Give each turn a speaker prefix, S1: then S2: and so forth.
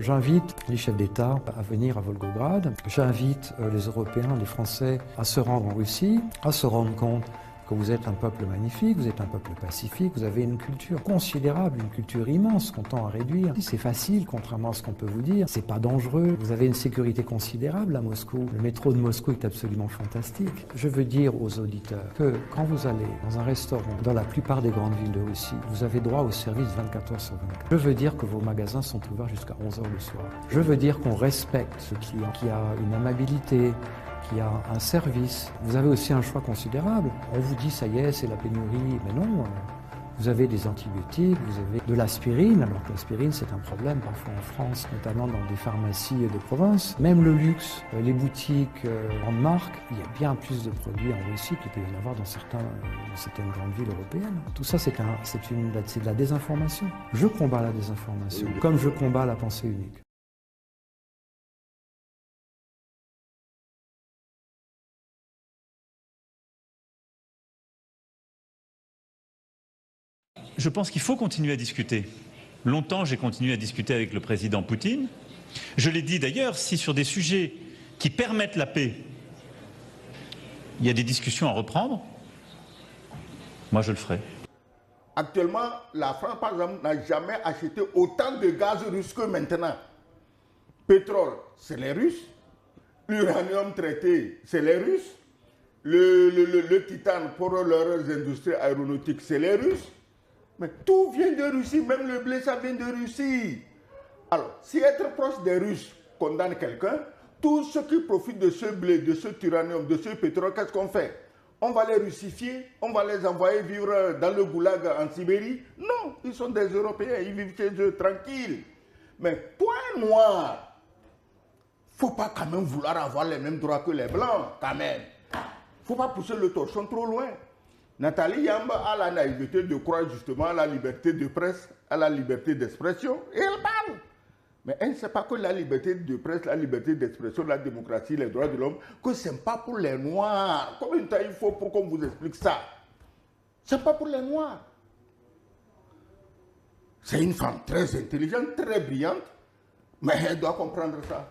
S1: J'invite les chefs d'État à venir à Volgograd. J'invite les Européens, les Français à se rendre en Russie, à se rendre compte que vous êtes un peuple magnifique, vous êtes un peuple pacifique, vous avez une culture considérable, une culture immense qu'on tend à réduire. C'est facile, contrairement à ce qu'on peut vous dire, c'est pas dangereux, vous avez une sécurité considérable à Moscou. Le métro de Moscou est absolument fantastique. Je veux dire aux auditeurs que quand vous allez dans un restaurant, dans la plupart des grandes villes de Russie, vous avez droit au service 24 heures sur 24. Je veux dire que vos magasins sont ouverts jusqu'à 11 heures le soir. Je veux dire qu'on respecte ce client, qui a une amabilité, qui a un service. Vous avez aussi un choix considérable. On vous dit, ça y est, c'est la pénurie. Mais non, vous avez des antibiotiques, vous avez de l'aspirine, alors que l'aspirine, c'est un problème parfois en France, notamment dans des pharmacies de province. Même le luxe, les boutiques en marque, il y a bien plus de produits en Russie qu'il peut y en avoir dans certaines grandes villes européennes. Tout ça, c'est de la désinformation. Je combats la désinformation, comme je combats la pensée unique.
S2: Je pense qu'il faut continuer à discuter. Longtemps, j'ai continué à discuter avec le président Poutine. Je l'ai dit d'ailleurs, si sur des sujets qui permettent la paix, il y a des discussions à reprendre, moi je le ferai.
S3: Actuellement, la France, par exemple, n'a jamais acheté autant de gaz russe que maintenant. Pétrole, c'est les Russes. L'uranium traité, c'est les Russes. Le titane pour leurs industries aéronautiques, c'est les Russes. Mais tout vient de Russie, même le blé, ça vient de Russie. Alors, si être proche des Russes condamne quelqu'un, tous ceux qui profitent de ce blé, de ce uranium, de ce pétrole, qu'est-ce qu'on fait? On va les russifier, on va les envoyer vivre dans le goulag en Sibérie? Non, ils sont des Européens, ils vivent chez eux tranquilles. Mais toi, noir, faut pas quand même vouloir avoir les mêmes droits que les blancs, quand même. Faut pas pousser le torchon trop loin. Nathalie Yamba a la naïveté de croire justement à la liberté de presse, à la liberté d'expression, et elle parle. Mais elle ne sait pas que la liberté de presse, la liberté d'expression, la démocratie, les droits de l'homme, que ce n'est pas pour les Noirs. Combien de temps il faut pour qu'on vous explique ça? Ce n'est pas pour les Noirs. C'est une femme très intelligente, très brillante, mais elle doit comprendre ça.